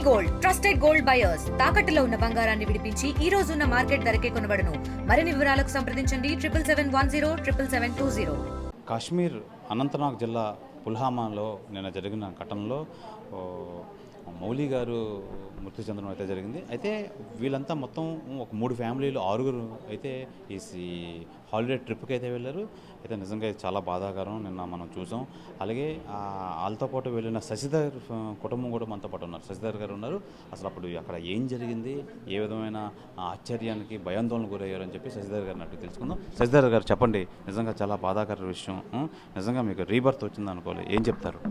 Gold trusted gold buyers తాకట్టులో ఉన్న బంగారాన్ని విడిపించి ఈ రోజు ఉన్న మార్కెట్ ధరకే కొనబడును. మరిన్ని వివరాలకు సంప్రదించండి 77710720. కాశ్మీర్ అనంతనాగ్ జిల్లా పుల్హామాలో నిన్న జరిగిన ఘటనలో మౌలి గారు మృతి చెందడం అయితే జరిగింది. అయితే వీళ్ళంతా మొత్తం ఒక 3 ఫ్యామిలీలు 6 అయితే ఈ హాలిడే ట్రిప్కి అయితే వెళ్ళారు. అయితే నిజంగా చాలా బాధాకరం నిన్న మనం చూసాం. అలాగే వాళ్ళతో పాటు వెళ్ళిన శశిధర్ కుటుంబం కూడా మనతో పాటు ఉన్నారు. శశిధర్ గారు ఉన్నారు. అసలు అప్పుడు అక్కడ ఏం జరిగింది, ఏ విధమైన ఆశ్చర్యానికి భయాందోళనకు గురయ్యారని చెప్పి శశిధర్ గారిని అడిగి తెలుసుకుందాం. శశిధర్ గారు చెప్పండి, నిజంగా చాలా బాధాకర విషయం. నిజంగా మీకు రీబర్త్ వచ్చింది అనుకోవాలి, ఏం చెప్తారు?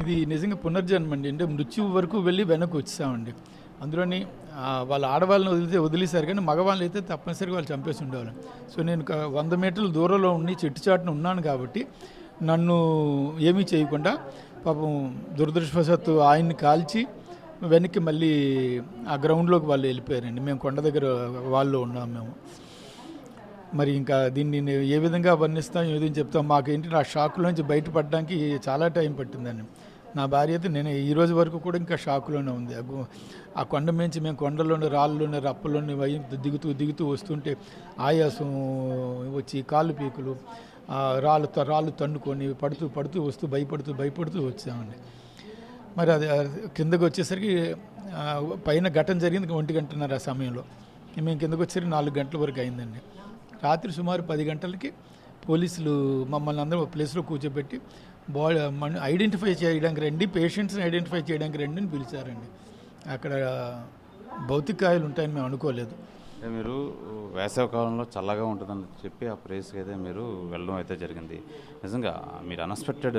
ఇది నిజంగా పునర్జన్మ అండి. అంటే మృత్యు వరకు వెళ్ళి వెనక్కి వచ్చామండి. అందులోని వాళ్ళ ఆడవాళ్ళని వదిలేశారు, కానీ మగవాళ్ళు అయితే తప్పనిసరిగా వాళ్ళు చంపేసి ఉండేవాళ్ళు. సో నేను 100 మీటర్ల దూరంలో ఉండి చెట్టు చాటున ఉన్నాను కాబట్టి నన్ను ఏమీ చేయకుండా పాపం దురదృష్టవశాత్తు ఆయన్ని కాల్చి వెనక్కి మళ్ళీ ఆ గ్రౌండ్లోకి వాళ్ళు వెళ్ళిపోయారండి. మేము కొండ దగ్గర వాళ్ళు ఉన్నాము మేము. మరి ఇంకా దీన్ని ఏ విధంగా వర్ణిస్తాం, ఏదైనా చెప్తాం. మాకేంటి ఆ షాక్లోంచి బయటపడడానికి చాలా టైం పట్టిందండి. నా భార్య అయితే నేను ఈ రోజు వరకు కూడా ఇంకా షాక్లోనే ఉంది. ఆ కొండ మించి మేము కొండలోని రాళ్ళలోని రప్పలోని దిగుతూ వస్తుంటే ఆయాసం వచ్చి కాళ్ళు పీకులు రాళ్ళు తన్నుకొని పడుతూ వస్తూ భయపడుతూ వచ్చామండి. మరి అది కిందకు వచ్చేసరికి పైన ఘటన జరిగింది 1 గంటన్నర ఆ సమయంలో. మేము కిందకు వచ్చేసరికి 4 గంటల వరకు అయిందండి. రాత్రి సుమారు 10 గంటలకి పోలీసులు మమ్మల్ని అందరూ ఒక ప్లేస్లో కూర్చోబెట్టి ఐడెంటిఫై చేయడానికి రండి, పేషెంట్స్ని ఐడెంటిఫై చేయడానికి రండి అని పిలిచారండి. అక్కడ భౌతికాయాలు ఉంటాయని మేము అనుకోలేదు. మీరు వేసవికాలంలో చల్లగా ఉంటుందని చెప్పి ఆ ప్లేస్కి అయితే మీరు వెళ్ళడం అయితే జరిగింది. నిజంగా మీరు అన్ఎక్స్పెక్టెడ్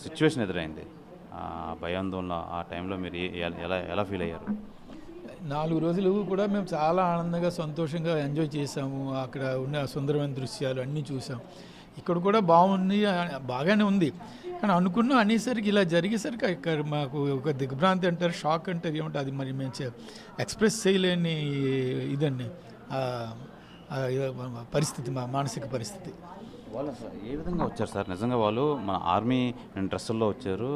సిచ్యువేషన్ ఎదురైంది. భయాందోళన ఆ టైంలో మీరు ఎలా ఫీల్ అయ్యారు? 4 రోజులు కూడా మేము చాలా ఆనందంగా సంతోషంగా ఎంజాయ్ చేసాము. అక్కడ ఉన్న సుందరమైన దృశ్యాలు అన్నీ చూసాం. ఇక్కడ కూడా బాగానే ఉంది. కానీ అనుకున్నాం అనేసరికి ఇలా జరిగేసరికి ఇక్కడ మాకు ఒక దిగ్భ్రాంతి అంటారు, షాక్ అంటారు, ఏమంటే అది మరి మేము ఎక్స్ప్రెస్ చేయలేని ఇదండి పరిస్థితి, మా మానసిక పరిస్థితి. వాళ్ళు ఏ విధంగా వచ్చారు సార్? నిజంగా వాళ్ళు మన ఆర్మీ డ్రెస్సుల్లో వచ్చారు,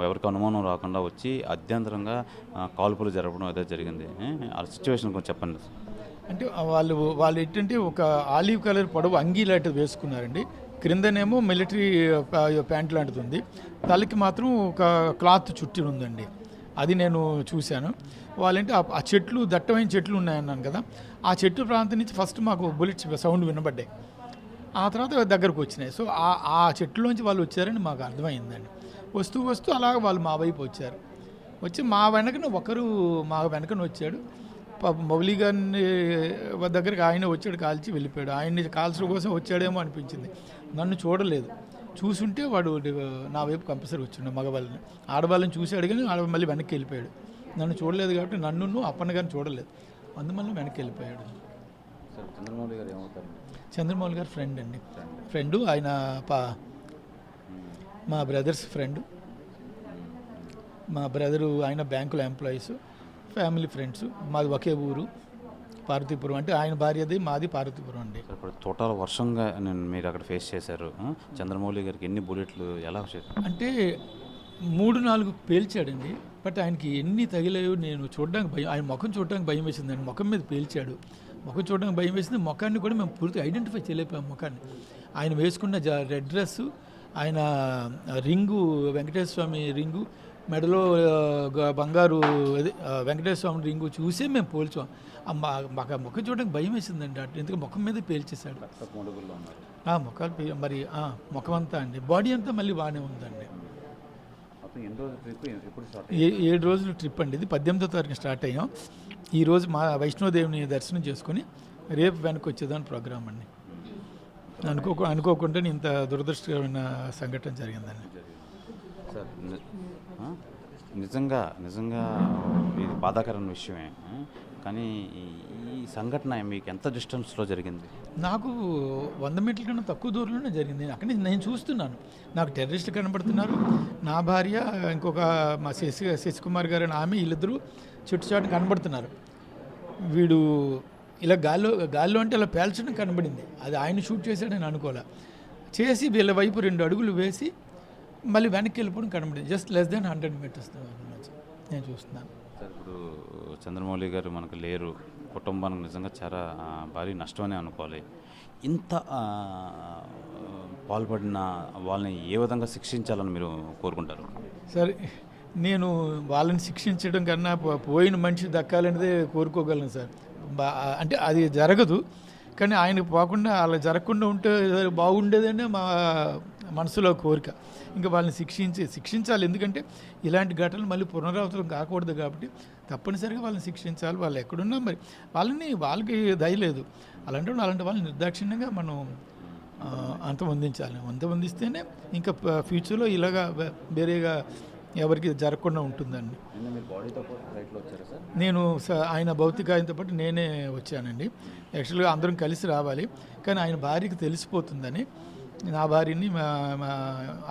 ఎవరికి అనుమానం రాకుండా వచ్చి అత్యంతరంగా కాల్పులు జరపడం అయితే జరిగింది. ఆ సిచ్యువేషన్ కొంచెం చెప్పండి. అంటే వాళ్ళు ఏంటంటే ఒక ఆలివ్ కలర్ పొడవు అంగీ లాంటిది వేసుకున్నారండి. క్రిందనేమో మిలిటరీ ప్యాంట్ లాంటిది ఉంది, తలకి మాత్రం ఒక క్లాత్ చుట్టి ఉందండి. అది నేను చూశాను. వాళ్ళంటే ఆ చెట్లు, దట్టమైన చెట్లు ఉన్నాయన్నాను కదా, ఆ చెట్టు ప్రాంతం నుంచి ఫస్ట్ మాకు బుల్లెట్స్ సౌండ్ వినబడ్డాయి. ఆ తర్వాత దగ్గరకు వచ్చినాయి. సో ఆ చెట్లోంచి వాళ్ళు వచ్చారని మాకు అర్థమైందండి. వస్తూ అలాగ వాళ్ళు మా వైపు వచ్చి మా వెనకన వచ్చాడు. మౌలి గారిని దగ్గరికి ఆయన వచ్చాడు, కాల్చి వెళ్ళిపోయాడు. ఆయన్ని కాల్చడం కోసం వచ్చాడేమో అనిపించింది. నన్ను చూడలేదు. చూసుంటే వాడు నా వైపు కంపల్సరీ వచ్చిండు. మగవాళ్ళని, ఆడవాళ్ళని చూశాడు కానీ మళ్ళీ వెనక్కి వెళ్ళిపోయాడు. నన్ను చూడలేదు కాబట్టి నన్ను అప్పన్న గారిని చూడలేదు, అందువల్ల వెనక్కి వెళ్ళిపోయాడు. చంద్రమౌళి గారు ఏమవుతారు? చంద్రమౌళి గారు ఫ్రెండ్ అండి. ఫ్రెండు ఆయన మా బ్రదర్స్ ఫ్రెండ్. మా బ్రదరు ఆయన బ్యాంకులో ఎంప్లాయీస్, ఫ్యామిలీ ఫ్రెండ్స్. మాది ఒకే ఊరు పార్వతీపురం. అంటే ఆయన భార్యది, మాది పార్వతీపురం అండి. ఇప్పుడు టోటల్ వర్షంగా మీరు అక్కడ ఫేస్ చేశారు. చంద్రమౌళి గారికి ఎన్ని బుల్లెట్లు ఎలా అంటే 3-4 పేల్చాడండి. బట్ ఆయనకి ఎన్ని తగిలాయో నేను చూడడానికి భయం. ఆయన ముఖం చూడడానికి భయం వేసిందండి. ముఖం మీద పేల్చాడు. ముఖం చూడడానికి భయం వేసింది. ముఖాన్ని కూడా మేము పూర్తిగా ఐడెంటిఫై చేయలేకపోయాం ముఖాన్ని. ఆయన వేసుకున్న రెడ్ డ్రెస్సు, ఆయన రింగు, వెంకటేశ్వర స్వామి రింగు, మెడలో బంగారు వెంకటేశ్వర స్వామి రింగు చూసే మేము పోల్చాం. మాకు ముఖం చూడడానికి భయం వేసిందండి. ఎందుకంటే ముఖం మీద పేల్చేశాడు. ముఖాలు మరి ముఖం అంతా అండి, బాడీ అంతా మళ్ళీ బాగానే ఉందండి. 7 రోజుల ట్రిప్ అండి. ఇది 18వ తారీఖున స్టార్ట్ అయ్యాం. ఈరోజు మా వైష్ణోదేవిని దర్శనం చేసుకుని రేపు వెనక్కి వచ్చేదాని ప్రోగ్రామ్ అండి. అనుకోకుండా ఇంత దురదృష్టకరమైన సంఘటన జరిగిందండి. సార్ నిజంగా ఇది బాధాకరమైన విషయమే. కానీ ఈ సంఘటన మీకు ఎంత డిస్టెన్స్లో జరిగింది? నాకు 100 మీటర్ల కన్నా తక్కువ దూరంలోనే జరిగింది. అక్కడి నుంచి నేను చూస్తున్నాను, నాకు టెర్రరిస్టులు కనబడుతున్నారు. నా భార్య, ఇంకొక మా శశికుమార్ గారు అని ఆమె, వీళ్ళిద్దరూ చుట్టుచాటు కనబడుతున్నారు. వీడు ఇలా గాల్లో అంటే ఇలా పేల్చడం కనబడింది. అది ఆయన షూట్ చేశాడని అనుకోలే. చేసి వీళ్ళ వైపు 2 అడుగులు వేసి మళ్ళీ వెనక్కి వెళ్ళిపోవడం కనబడింది. జస్ట్ లెస్ దెన్ 100 మీటర్స్ నేను చూస్తున్నాను. సార్ ఇప్పుడు చంద్రమౌళి గారు మనకు లేరు, కుటుంబానికి నిజంగా చాలా భారీ నష్టమనే అనుకోవాలి. ఇంత పాల్పడిన వాళ్ళని ఏ విధంగా శిక్షించాలని మీరు కోరుకుంటారు? సరే, నేను వాళ్ళని శిక్షించడం కన్నా పోయిన మనిషి దక్కాలనేదే కోరుకోగలను సార్. అంటే అది జరగదు, కానీ ఆయనకు పోకుండా అలా జరగకుండా ఉంటే బాగుండేదనే మా మనసులో కోరిక. ఇంకా వాళ్ళని శిక్షించాలి, ఎందుకంటే ఇలాంటి ఘటనలు మళ్ళీ పునరావృతం కాకూడదు కాబట్టి తప్పనిసరిగా వాళ్ళని శిక్షించాలి. వాళ్ళు ఎక్కడున్నా మరి వాళ్ళకి దయలేదు, అలాంటి వాళ్ళని నిర్దాక్షిణ్యంగా మనం అంతమొందిస్తేనే ఇంకా ఫ్యూచర్లో ఇలాగా వేరేగా ఎవరికి జరగకుండా ఉంటుందండి. నేను ఆయన భౌతికాయంతో పాటు నేనే వచ్చానండి. యాక్చువల్గా అందరం కలిసి రావాలి, కానీ ఆయన భార్యకి తెలిసిపోతుందని నా భార్యని మా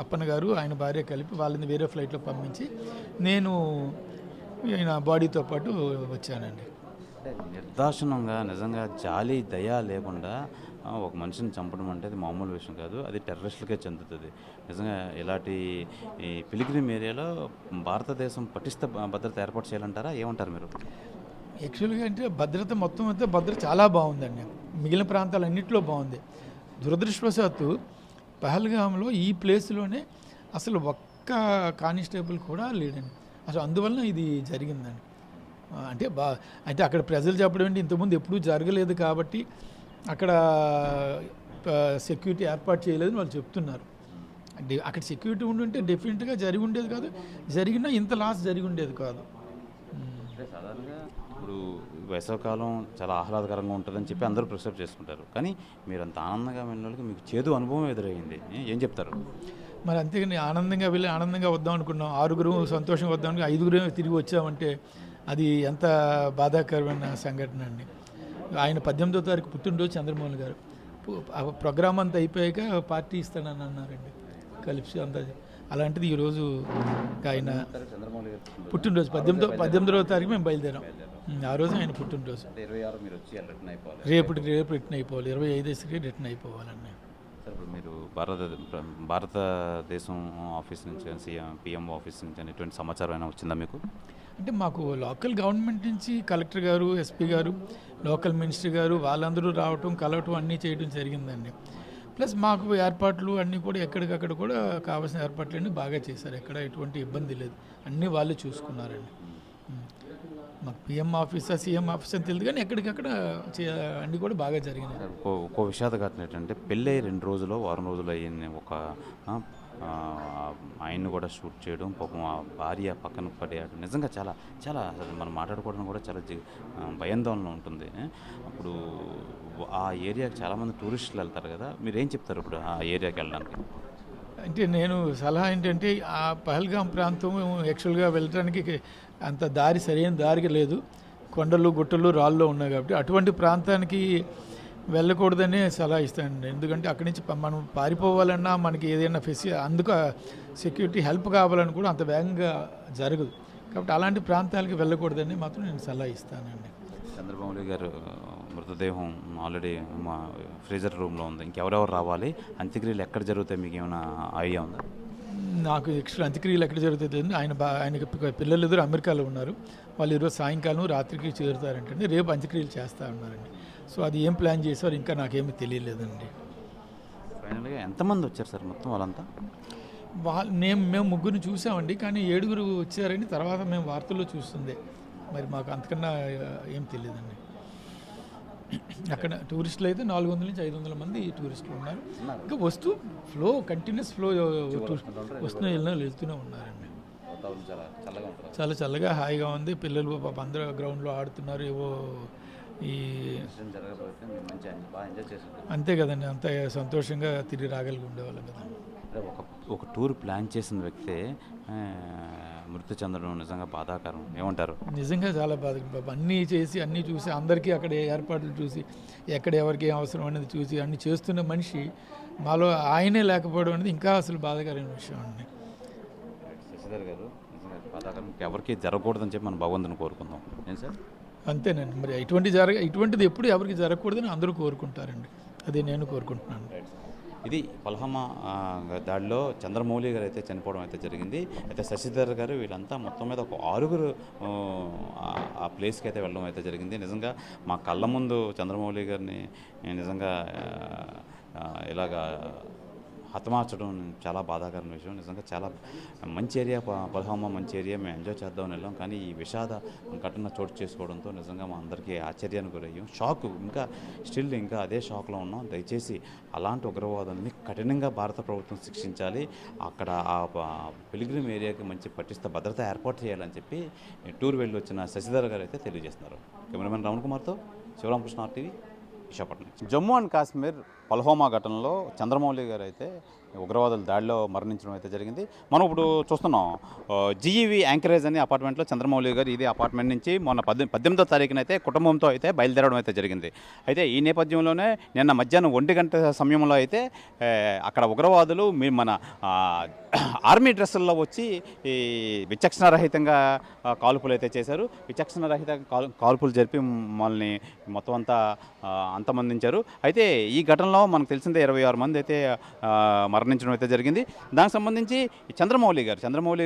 అప్పన్న గారు ఆయన భార్య కలిపి వాళ్ళని వేరే ఫ్లైట్లో పంపించి నేను ఆయన బాడీతో పాటు వచ్చానండి. నిర్దాక్షిణంగా నిజంగా జాలి దయ లేకుండా ఒక మనిషిని చంపడం అంటే అది మామూలు విషయం కాదు, అది టెర్రరిస్టులకే చెందుతుంది. నిజంగా ఇలాంటి ఈ పిలిగ్రిమ్ ఏరియాలో భారతదేశం పటిష్ట భద్రత ఏర్పాటు చేయాలంటారా, ఏమంటారు మీరు? యాక్చువల్గా అంటే భద్రత చాలా బాగుందండి, మిగిలిన ప్రాంతాలన్నింటిలో బాగుంది. దురదృష్టవశాత్తు పహల్గామ్లో ఈ ప్లేస్లోనే అసలు ఒక్క కానిస్టేబుల్ కూడా లేడండి. అసలు అందువలన ఇది జరిగిందండి. అంటే అక్కడ ప్రజలు చెప్పడం ఏంటి, ఇంతకుముందు ఎప్పుడూ జరగలేదు కాబట్టి అక్కడ సెక్యూరిటీ ఏర్పాటు చేయలేదని వాళ్ళు చెప్తున్నారు. అంటే అక్కడ సెక్యూరిటీ ఉండుంటే డెఫినెట్గా జరిగి ఉండేది కాదు, జరిగినా ఇంత లాస్ జరిగి ఉండేది కాదు. సాధారణంగా ఇప్పుడు వేసవికాలం చాలా ఆహ్లాదకరంగా ఉంటుందని చెప్పి అందరూ ప్రిసర్వ్ చేసుకుంటారు, కానీ మీరు అంత ఆనందంగా వెళ్ళిన వాళ్ళకి మీకు చేదు అనుభవం ఎదురైంది, ఏం చెప్తారు? మరి అంతేగాని ఆనందంగా వెళ్ళి ఆనందంగా వద్దాం అనుకున్నాం, 6 సంతోషంగా వద్దాం అనుకుని 5 తిరిగి వచ్చామంటే అది ఎంత బాధాకరమైన సంఘటన అండి. ఆయన 18వ తారీఖు పుట్టినరోజు చంద్రమోహన్ గారు, ప్రోగ్రామ్ అంతా అయిపోయాక పార్టీ ఇస్తానని అన్నారండి కలిసి అంతా. అలాంటిది ఈరోజు ఆయన పుట్టినరోజు 18వ తారీఖు మేము బయలుదేరాం. ఆ రోజు ఆయన పుట్టినరోజు. రేపు రిటర్న్ అయిపోవాలి, 25 రిటర్న్ అయిపోవాలండి. సార్ ఇప్పుడు మీరు భారతదేశం ఆఫీస్ నుంచి కానీ పిఎం ఆఫీస్ నుంచి కానీ ఎటువంటి సమాచారం అయినా వచ్చిందా మీకు? అంటే మాకు లోకల్ గవర్నమెంట్ నుంచి కలెక్టర్ గారు, ఎస్పీ గారు, లోకల్ మినిస్టర్ గారు వాళ్ళందరూ రావటం, కలవటం అన్నీ చేయడం జరిగిందండి. ప్లస్ మాకు ఏర్పాట్లు అన్నీ కూడా ఎక్కడికక్కడ కూడా కావాల్సిన ఏర్పాట్లు అన్నీ బాగా చేశారు, ఎక్కడ ఎటువంటి ఇబ్బంది లేదు, అన్నీ వాళ్ళే చూసుకున్నారండి. మాకు పిఎం ఆఫీసా సీఎం ఆఫీస్ అని తెలియదు, కానీ ఎక్కడికక్కడ అన్నీ కూడా బాగా జరిగినాయి. ఒక్కో విషాద ఘటన ఏంటంటే పెళ్ళి 2 రోజులు వారం రోజులు అయ్యింది, ఒక ఆయన్ని కూడా షూట్ చేయడం, పాపం ఆ భార్య పక్కన పడేయడం, నిజంగా చాలా చాలా అసలు మనం మాట్లాడుకోవడం కూడా చాలా భయాందోళన ఉంటుంది. అప్పుడు ఆ ఏరియాకి చాలామంది టూరిస్టులు వెళ్తారు కదా, మీరు ఏం చెప్తారు ఇప్పుడు ఆ ఏరియాకి వెళ్ళడానికి? అంటే నేను సలహా ఏంటంటే ఆ పహల్గాం ప్రాంతం యాక్చువల్గా వెళ్ళడానికి అంత సరైన దారికి లేదు, కొండలు గుట్టలు రాళ్ళు ఉన్నాయి కాబట్టి అటువంటి ప్రాంతానికి వెళ్ళకూడదని సలహా ఇస్తానండి. ఎందుకంటే అక్కడి నుంచి మనం పారిపోవాలన్నా మనకి ఏదైనా అందుకు సెక్యూరిటీ హెల్ప్ కావాలని కూడా అంత వేగంగా జరగదు, కాబట్టి అలాంటి ప్రాంతాలకి వెళ్ళకూడదని మాత్రం నేను సలహా ఇస్తానండి. చంద్రబాబు గారు మృతదేహం ఆల్రెడీ మా ఫ్రీజర్ రూమ్లో ఉంది, ఇంకెవరెవరు రావాలి, అంత్యక్రియలు ఎక్కడ జరుగుతాయి, మీకు ఏమైనా ఐడియా ఉందా? నాకు యాక్చువల్ అంత్యక్రియలు ఎక్కడ జరుగుతుంది, ఆయనకి పిల్లలు ఎదురు అమెరికాలో ఉన్నారు, వాళ్ళు ఈరోజు సాయంకాలం రాత్రికి చేరుతారంటే రేపు అంత్యక్రియలు చేస్తూ ఉన్నారండి. సో అది ఏం ప్లాన్ చేశారో ఇంకా నాకేమీ తెలియలేదండి. ఫైనల్గా ఎంతమంది వచ్చారు సార్ మొత్తం వాళ్ళంతా? మేము 3 చూసామండి, కానీ 7 వచ్చారని తర్వాత మేము వార్తల్లో చూస్తుంది, మరి మాకు అంతకన్నా ఏం తెలియదండి. అక్కడ టూరిస్టులు అయితే 400 నుంచి 500 మంది టూరిస్టులు ఉన్నారు, ఇంకా కంటిన్యూస్ ఫ్లో వెళ్తూనే ఉన్నారండి. చాలా చల్లగా హాయిగా ఉంది, పిల్లలు అందరూ గ్రౌండ్లో ఆడుతున్నారు, ఏవో అంతే కదండి, అంత సంతోషంగా తిరిగి రాగలిగి ఉండేవాళ్ళం కదండి. ఒక టూర్ ప్లాన్ చేసిన వ్యక్తే మృతి చెందడం నిజంగా బాధాకరం, ఏమంటారు? నిజంగా చాలా బాధాకరం. అన్నీ చూసి అందరికీ అక్కడ ఏర్పాట్లు చూసి ఎక్కడ ఎవరికి ఏం అవసరం అనేది చూసి అన్నీ చేస్తున్న మనిషి మాలో ఆయనే లేకపోవడం అనేది ఇంకా అసలు బాధాకరమైన విషయం అండి. శశిధర్ గారు నిజంగా బాధాకరం, ఎవరికి జరగకూడదని చెప్పి మనం భగవంతుని కోరుకుందాం. ఏం సార్? అంతేనండి, మరి ఇటువంటిది ఎప్పుడు ఎవరికి జరగకూడదని అందరూ కోరుకుంటారండి, అదే నేను కోరుకుంటున్నాను. ఇది పల్హామా దాడిలో చంద్రమౌళి గారు అయితే చనిపోవడం అయితే జరిగింది. అయితే శశిధర్ గారు వీళ్ళంతా మొత్తం మీద ఒక 6 ఆ ప్లేస్కి అయితే వెళ్ళడం అయితే జరిగింది. నిజంగా మా కళ్ళ ముందు చంద్రమౌళి గారిని నిజంగా ఇలాగా హతమార్చడం చాలా బాధాకరమైన విషయం. నిజంగా చాలా మంచి ఏరియా పల్హామా, మంచి ఏరియా, మేము ఎంజాయ్ చేద్దామని వెళ్ళాం. కానీ ఈ విషాద ఘటన చోటు చేసుకోవడంతో నిజంగా మా అందరికీ ఆశ్చర్యానికి గురయ్యాం. షాక్, ఇంకా అదే షాక్లో ఉన్నాం. దయచేసి అలాంటి ఉగ్రవాదాన్ని కఠినంగా భారత ప్రభుత్వం శిక్షించాలి. అక్కడ ఆ పిలిగ్రిమ్ ఏరియాకి మంచి పటిష్ట భద్రత ఏర్పాటు చేయాలని చెప్పి టూర్ వెళ్ళి వచ్చిన శశిధర్ గారు అయితే తెలియజేస్తున్నారు. కెమెరామెన్ రమణ కుమార్తో శివరామకృష్ణ RTV, విశాఖపట్నం. జమ్మూ అండ్ కాశ్మీర్ పల్హామా ఘటనలో చంద్రమౌళి గారు అయితే ఉగ్రవాదుల దాడిలో మరణించడం అయితే జరిగింది. మనం ఇప్పుడు చూస్తున్నాం GEV యాంకరేజ్ అనే అపార్ట్మెంట్లో చంద్రమౌళి గారు ఇదే అపార్ట్మెంట్ నుంచి మొన్న 18వ తారీఖున అయితే కుటుంబంతో అయితే బయలుదేరడం అయితే జరిగింది. అయితే ఈ నేపథ్యంలోనే నిన్న మధ్యాహ్నం 1 గంట సమయంలో అయితే అక్కడ ఉగ్రవాదులు మన ఆర్మీ డ్రెస్సుల్లో వచ్చి ఈ విచక్షణారహితంగా కాల్పులు అయితే చేశారు. విచక్షణారహిత కాల్పులు జరిపి మమ్మల్ని మొత్తం అంతా అంతమందించారు. అయితే ఈ ఘటనలో మనకు తెలిసిందే 26 మంది అయితే మరణించడం అయితే జరిగింది. దానికి సంబంధించి చంద్రమౌళి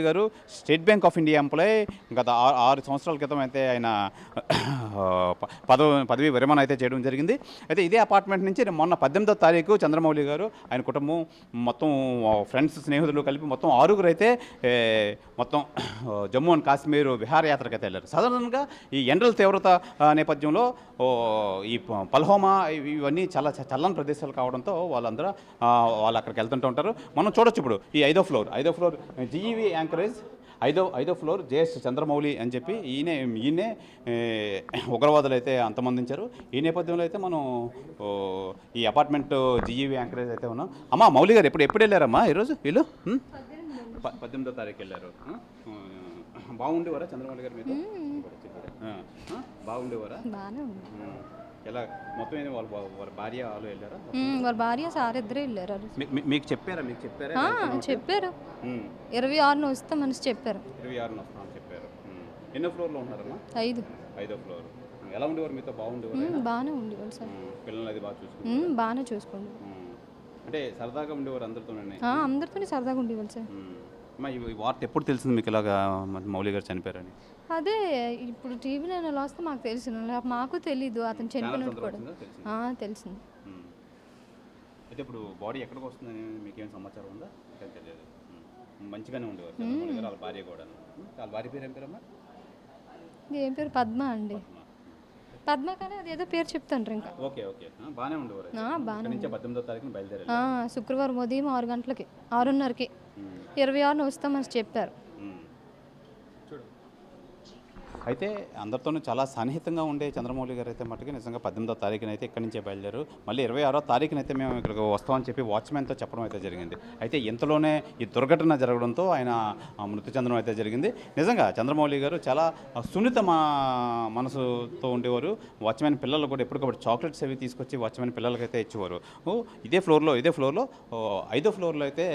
గారు State Bank of India employee. గత 6 సంవత్సరాల క్రితం అయితే ఆయన పదవి విరమణ అయితే చేయడం జరిగింది. అయితే ఇదే అపార్ట్మెంట్ నుంచి మొన్న 18వ తారీఖు చంద్రమౌళి గారు, ఆయన కుటుంబం, మొత్తం ఫ్రెండ్స్, స్నేహితులు కలిపి మొత్తం 6 అయితే మొత్తం జమ్మూ అండ్ కాశ్మీర్ విహారయాత్రకు అయితే వెళ్ళారు. సాధారణంగా ఈ ఎండల తీవ్రత నేపథ్యంలో ఈ పల్హామా ఇవన్నీ చాలా చల్లని ప్రదేశాలు కావడంతో వాళ్ళు అక్కడికి వెళ్తుంటూ ఉంటారు. మనం చూడొచ్చు ఇప్పుడు ఈ 5వ ఫ్లోర్ GEV యాంకరేజ్, 5వ ఫ్లోర్ JS చంద్రమౌళి అని చెప్పి ఈయనే ఉగ్రవాదులు అయితే అంతమందించారు. ఈ నేపథ్యంలో అయితే మనం ఈ అపార్ట్మెంట్ GEV యాంకరేజ్ అయితే ఉన్నాం. అమ్మా మౌళి గారు ఎప్పుడు వెళ్ళారమ్మా ఈరోజు? వీళ్ళు 18వ తారీఖు వెళ్ళారు. బాగుండేవారా చంద్రమౌళి గారు? మీతో బాగుండేవారా? ఎలా మొత్తం వాళ్ళ భార్య వాళ్ళు వెళ్ళారా? వాళ్ళ భార్య సార్ ఇద్దరే వెళ్ళారు. మీకు చెప్పారా? చెప్పారు 26న వస్తామని చెప్పారు. 26న వస్తామని చెప్పారు. ఎన్నో ఫ్లోర్లో ఉన్నారమ్మా? 5వ ఫ్లోర్. ఎలా ఉండేవారు మీతో? బాగుండేవారు? బాగానే ఉండేవాళ్ళు సార్. పిల్లలు అది బాగా చూసుకుంటారు? బాగానే చూసుకోండి. అంటే సరదాగా ఉండేవారు అందరితోనే? అందరితోనే సరదాగా ఉండేవాళ్ళు సార్. ఈ వార్త ఎప్పుడు తెలిసింది మీకు ఇలాగా మౌళి గారు చనిపోయారని? అదే ఇప్పుడు టీవీ నేను ఎలా వస్తే మాకు తెలిసింది. మాకు తెలీదు అతను చనిపోయినట్టు కూడా తెలిసింది. అయితే ఇప్పుడు బాడీ ఎక్కడికి వస్తుందని మీకేం సమాచారం ఉందా? తెలియదు. మంచిగానే ఉండేవారు చంద్రమౌళి గారు. వాళ్ళ భార్య కూడా. వాళ్ళ భార్య పేరు ఏం పేరమ్మా? ఏం పేరు? పద్మ అండి. పద్మ కానీ అది ఏదో పేరు చెప్తాను ఇంకా. ఓకే బాగానే ఉండేవారు. బాగానే. 18వ తారీఖున బయలుదేరారు. శుక్రవారం ఉదయం 6 గంటలకి 6:30కి 26న వస్తామని చెప్పారు. అయితే అందరితోనూ చాలా సన్నిహితంగా ఉండే చంద్రమౌళి గారు అయితే మట్టుకు నిజంగా 18వ తారీఖున అయితే ఇక్కడి నుంచే బయలుదేరు. మళ్ళీ 26వ తారీఖున అయితే మేము ఇక్కడికి వస్తామని చెప్పి వాచ్మెన్తో చెప్పడం అయితే జరిగింది. అయితే ఇంతలోనే ఈ దుర్ఘటన జరగడంతో ఆయన మృతి చెందడం అయితే జరిగింది. నిజంగా చంద్రమౌళి గారు చాలా సున్నిత మనసుతో ఉండేవారు. వాచ్మెన్ పిల్లలు కూడా ఎప్పటికప్పుడు చాక్లెట్స్ అవి తీసుకొచ్చి వాచ్మెన్ పిల్లలకైతే ఇచ్చేవారు. ఇదే ఫ్లోర్లో 5వ ఫ్లోర్లో అయితే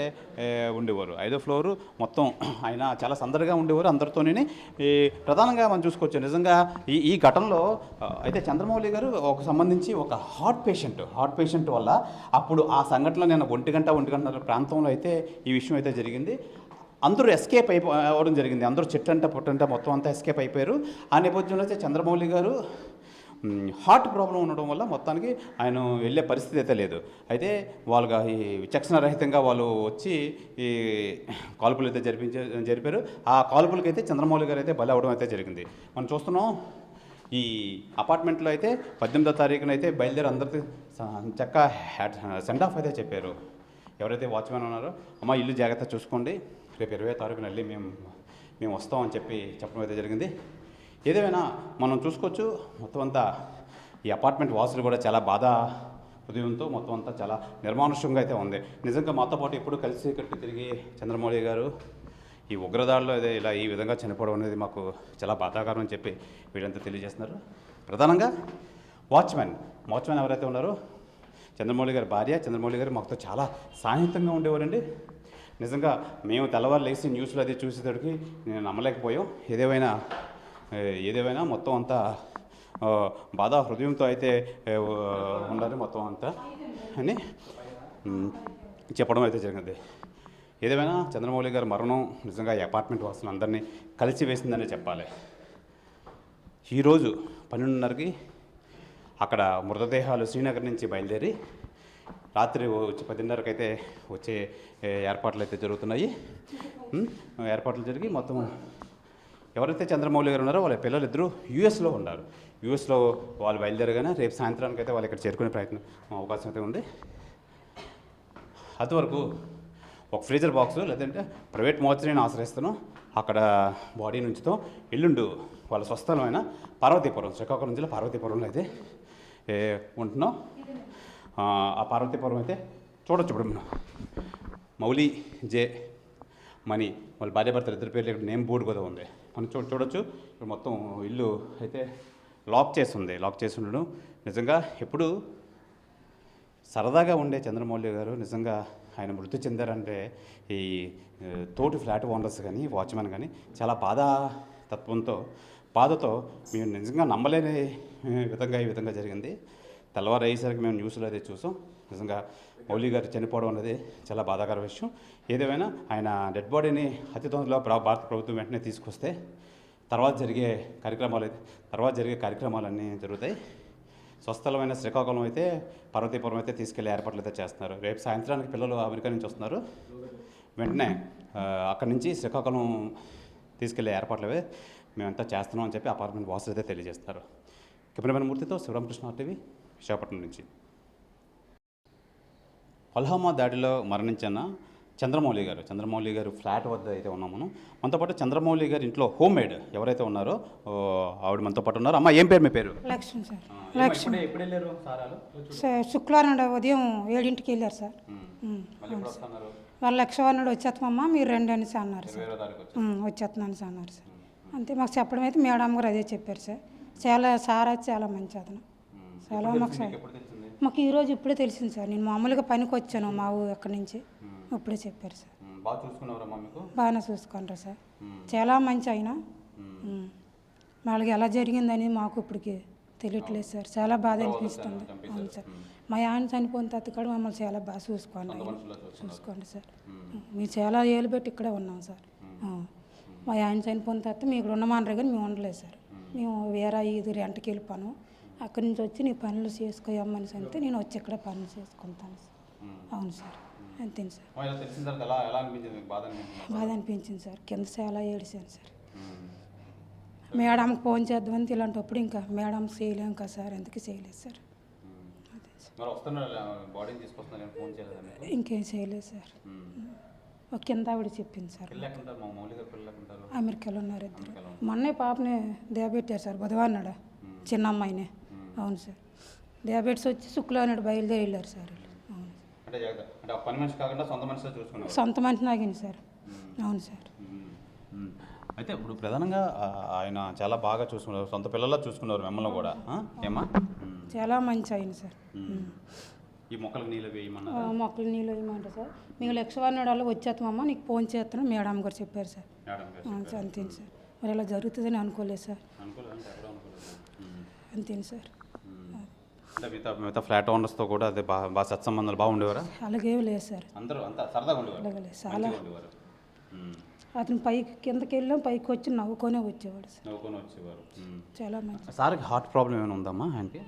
ఉండేవారు. 5వ ఫ్లోరు మొత్తం ఆయన చాలా సందడిగా ఉండేవారు అందరితోనే. ప్రధానంగా మనం చూసుకోవచ్చు నిజంగా ఈ ఘటనలో అయితే చంద్రమౌళి గారు సంబంధించి ఒక హార్ట్ పేషెంట్ వల్ల అప్పుడు ఆ సంఘటన నేను 1:30 ప్రాంతంలో అయితే ఈ విషయం అయితే జరిగింది. అందరూ ఎస్కేప్ అవ్వడం జరిగింది. అందరూ చెట్టంట పుట్టంట మొత్తం అంతా ఎస్కేప్ అయిపోయారు. ఆ నేపథ్యంలో అయితే చంద్రమౌళి గారు హార్ట్ ప్రాబ్లం ఉండడం వల్ల మొత్తానికి ఆయన వెళ్ళే పరిస్థితి అయితే లేదు. అయితే వాళ్ళగా ఈ విచక్షణారహితంగా వాళ్ళు వచ్చి ఈ కాల్పులు అయితే జరిపారు. ఆ కాల్పులకైతే చంద్రమౌళి గారు అయితే బలి అవ్వడం అయితే జరిగింది. మనం చూస్తున్నాం ఈ అపార్ట్మెంట్లో అయితే 18వ తారీఖున అయితే బయలుదేరి అందరికీ చక్కగా సెండ్ ఆఫ్ అయితే చెప్పారు. ఎవరైతే వాచ్మెన్ ఉన్నారో, అమ్మ ఇల్లు జాగ్రత్త చూసుకోండి, రేపు 20వ తారీఖున వెళ్ళి మేము వస్తామని చెప్పడం అయితే జరిగింది. ఏదేమైనా మనం చూసుకోవచ్చు మొత్తం అంతా ఈ అపార్ట్మెంట్ వాసులు కూడా చాలా బాధ హృదయంతో మొత్తం అంతా చాలా నిర్మానుష్యంగా అయితే ఉంది. నిజంగా మాతో పాటు ఎప్పుడు కలిసి కట్టి తిరిగి చంద్రమౌళి గారు ఈ ఉగ్రదాడిలో ఇలా ఈ విధంగా చనిపోవడం అనేది మాకు చాలా బాధాకరం అని చెప్పి వీళ్ళంతా తెలియజేస్తున్నారు. ప్రధానంగా వాచ్మెన్ ఎవరైతే ఉన్నారో చంద్రమౌళి గారి భార్య, చంద్రమౌళి గారు మాతో చాలా సాన్నిహితంగా ఉండేవారండి. నిజంగా మేము తెల్లవారు లేచి న్యూస్లో అది చూసేటడికి నేను నమ్మలేకపోయాం. ఏదేమైనా మొత్తం అంతా బాధా హృదయంతో అయితే ఉండాలి మొత్తం అంతా అని చెప్పడం అయితే జరిగింది. ఏదేమైనా చంద్రమౌళి గారి మరణం నిజంగా ఈ అపార్ట్మెంట్ వాసులు అందరినీ కలిసి వేసిందనే చెప్పాలి. ఈరోజు 12:30కి అక్కడ మృతదేహాలు శ్రీనగర్ నుంచి బయలుదేరి రాత్రి వచ్చి 10:30కి అయితే వచ్చే ఏర్పాట్లు అయితే జరుగుతున్నాయి. ఏర్పాట్లు జరిగి మొత్తం ఎవరైతే చంద్రమౌళి గారు ఉన్నారో వాళ్ళ పిల్లలు ఇద్దరు యూఎస్లో ఉన్నారు. యూఎస్లో వాళ్ళు బయలుదేరగానే రేపు సాయంత్రానికి అయితే వాళ్ళు ఇక్కడ చేరుకునే అవకాశం అయితే ఉంది. అంతవరకు ఒక ఫ్రీజర్ బాక్సు లేదంటే ప్రైవేట్ మోర్చరీని ఆశ్రయిస్తున్నాం. అక్కడ బాడీ నుంచితో ఎల్లుండు వాళ్ళ స్వస్థలమైన పార్వతీపురం, శ్రీకాకుళం జిల్లా పార్వతీపురంలో అయితే ఉంటున్నాం. ఆ పార్వతీపురం అయితే చూడొచ్చు. ఇప్పుడు మనం మౌలి జే మణి వాళ్ళ భార్యాభర్తలు ఇద్దరు పేర్లు ఇక్కడ నేమ్ బోర్డు కూడా ఉంది. మనం చూడొచ్చు. ఇప్పుడు మొత్తం ఇల్లు అయితే లాక్ చేసి ఉండడం నిజంగా ఎప్పుడు సరదాగా ఉండే చంద్రమౌళి గారు నిజంగా ఆయన మృతి చెందారంటే ఈ తోటి ఫ్లాట్ ఓనర్స్ కానీ వాచ్మెన్ కానీ చాలా బాధతో మేము నిజంగా నమ్మలేని ఈ విధంగా జరిగింది. తెల్లవారు అయ్యేసరికి మేము న్యూస్లో అయితే చూసాం. నిజంగా మౌలి గారు చనిపోవడం అనేది చాలా బాధాకర విషయం. ఏదేమైనా ఆయన డెడ్ బాడీని అతి తొందరలో భారత ప్రభుత్వం వెంటనే తీసుకొస్తే తర్వాత జరిగే కార్యక్రమాలన్నీ జరుగుతాయి. స్వస్థలమైన శ్రీకాకుళం అయితే పార్వతీపురం అయితే తీసుకెళ్లే ఏర్పాట్లు అయితే చేస్తున్నారు. రేపు సాయంత్రానికి పిల్లలు అమెరికా నుంచి వస్తున్నారు. వెంటనే అక్కడి నుంచి శ్రీకాకుళం తీసుకెళ్లే ఏర్పాట్లు మేమంతా చేస్తున్నాం అని చెప్పి అపార్ట్మెంట్ వాసులు అయితే తెలియజేస్తారు. కెమెరామెన్ మూర్తితో శివరామకృష్ణ టీవీ విశాఖపట్నం నుంచి. పుల్వామా దాడిలో మరణించిన చంద్రమౌళి గారు ఫ్లాట్ వద్ద అయితే ఉన్నాం మనం. మనతో పాటు చంద్రమౌళి గారి ఇంట్లో హోమ్ మేడ్ ఎవరైతే ఉన్నారో ఆవిడ మనతో పాటు ఉన్నారు. అమ్మ ఏం పేరు మీ పేరు? లక్ష్మి సార్. లక్ష్మి ఎప్పుడు వెళ్ళారు సారాలు? శుక్రవారం ఉదయం 7ంటికి వెళ్ళారు సార్. వాళ్ళు లక్షవారం వచ్చేస్తామమ్మా మీరు రండి అనేసి అన్నారు సార్. వచ్చేస్తున్నాను సార్ అన్నారు సార్. అంతే మాకు చెప్పడం అయితే మేడం గారు అదే చెప్పారు సార్. చాలా మంచి అతను. చాలా మాకు ఈరోజు ఇప్పుడే తెలిసింది సార్. నేను మామూలుగా పనికి వచ్చాను మా అక్కడి నుంచి. ఇప్పుడే చెప్పారు సార్. బాగానే చూసుకుంటారు సార్. చాలా మంచి ఆయన. వాళ్ళకి ఎలా జరిగిందని మాకు ఇప్పటికి తెలియట్లేదు సార్. చాలా బాధ అనిపిస్తుంది. అవును సార్. మా ఆయన చనిపోయిన తర్వాత కూడా మమ్మల్ని చాలా బాగా చూసుకోండి సార్. మేము చాలా ఏళ్ళు పెట్టి ఇక్కడే ఉన్నాం సార్. మా ఆయన చనిపోయిన తర్వాత మీ ఇక్కడ ఉండమన్నారు కానీ మేము ఉండలేదు సార్. మేము వేరే ఇది రెంట్కి వెళ్ళిపోను. అక్కడి నుంచి వచ్చి నీ పనులు చేసుకోమని అంటే నేను వచ్చి ఇక్కడ పనులు చేసుకుంటాను సార్. అవును సార్. అంతే సార్. బాధ అనిపించింది సార్. కింద చాలా ఏడిశాను సార్. మేడంకి ఫోన్ చేద్దామని ఇలాంటప్పుడు ఇంకా మేడం చేయలేం కదా సార్. ఎందుకు చేయలేదు సార్. ఇంకేం చేయలేదు సార్. ఒక కింద ఆవిడ చెప్పింది సార్. అమెరికాలో ఉన్నారు ఇద్దరు. మొన్నే పాపని దేవబెట్టారు సార్. బుధవారం నాడు చిన్న అమ్మాయినే. అవును సార్. డయాబెటీస్ వచ్చి శుక్రవారం నాడు బయలుదేరి వెళ్ళారు సార్. సొంత మనిషి నాగింది సార్. అవును సార్. అయితే ఇప్పుడు ప్రధానంగా ఆయన చాలా బాగా చూసుకున్నారు. సొంత పిల్లల్లా చూసుకున్నారు మిమ్మల్ని కూడా. ఏమా చాలా మంచి ఆయన సార్. ఈ మొక్కలకు నీళ్ళు వేయమన్నారు. మొక్కలు నీళ్ళు వేయమంటారు సార్. మీకు లక్షవారం నాడు వచ్చేస్తామమ్మా నీకు ఫోన్ చేస్తాను మేడం గారు చెప్పారు సార్. అంతే సార్. మరి ఇలా జరుగుతుందని అనుకోలేదు సార్. అంతే సార్. మిగతా ఫ్లాట్ ఓనర్స్తో కూడా అదే బాగా సత్సంబంధాలు బాగుండేవారా? అలాగే లేదు సార్. అందరూ అంతా సరదాగా ఉండేవారు. చాలా అతను కిందకి వెళ్ళాం పైకి వచ్చి నవ్వుకొని వచ్చేవాడు సార్. చాలా మంచి. సార్కి హార్ట్ ప్రాబ్లం ఏమైనా ఉందమ్మా ఆయనకి?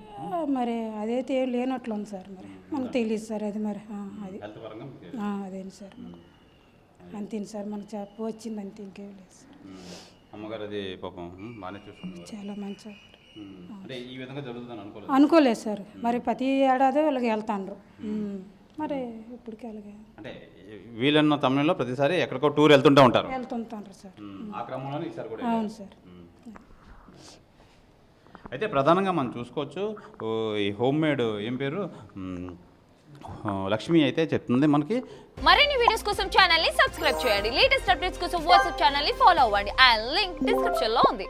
మరి అదైతే ఏం లేనట్లు ఉంది సార్. మరి మనకు తెలియదు సార్. అది మరి అది అదేంటి సార్. అంతే సార్. మనకు చెప్ప వచ్చింది అంతే. ఇంకేం లేదు సార్. అమ్మగారు అది పాపం బాగానే చూసుకున్నారు. చాలా మంచి. అనుకోలేదు సార్. మరి ప్రతి ఏడాది వాళ్ళకి వెళ్తాండ్రు. మరి ఇప్పటికీ అలాగే అంటే వీళ్ళన్న తమిళంలో ప్రతిసారి ఎక్కడికో టూర్ వెళ్తుంటారు సార్. అవును సార్. అయితే ప్రధానంగా మనం చూసుకోవచ్చు ఈ హోమ్ మేడ్ ఏం పేరు లక్ష్మి అయితే చెప్తుంది మనకి. మరిన్ని వీడియోస్ కోసం ఛానల్ ని సబ్స్క్రైబ్ చేయండి. లేటెస్ట్ అప్డేట్స్ కోసం వాట్సాప్ ఛానల్ ని ఫాలో అవ్వండి. ఆ లింక్ డిస్క్రిప్షన్ లో ఉంది.